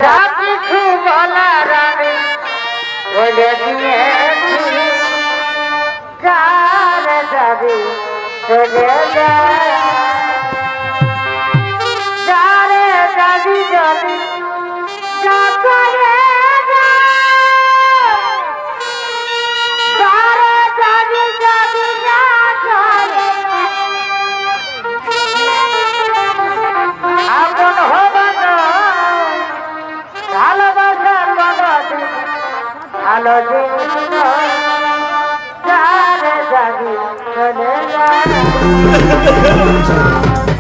কিছু বলার আমি বলে দিয়েছি, যার যাবি চলে যা, যারে যাবি যাবি যা করে যা, যারে যাবি যাবি যা করে আপন হবা না ভালোবাসার বাবাদি ভালো জিনিস নয়, যারে যাবি চলে যা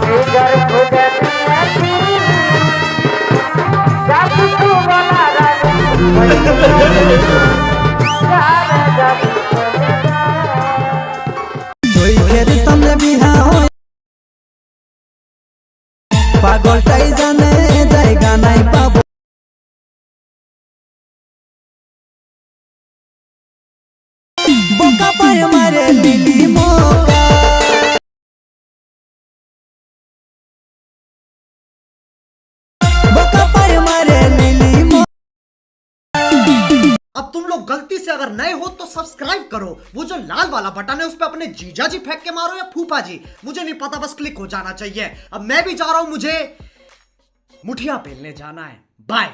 নিজের খুঁজে দিয়েছি, যা কিছু বলার আগে যারে যাবি চলে যা। চোখের সামনে বিহা হয় পাগলটাই জানে জায়গা নাই পাবো বোকা পায় মারে লিলি মোকা বোকা পায় মারে লিলি মোকা। अब तुम लोग गलती से अगर नए हो तो सब्सक्राइब करो, वो जो लाल वाला बटन है उस पे अपने जीजा जी फेंक के मारो या फूफा जी, मुझे नहीं पता, बस क्लिक हो जाना चाहिए। अब मैं भी जा रहा हूं, मुझे मुठिया पेलने जाना है। बाय।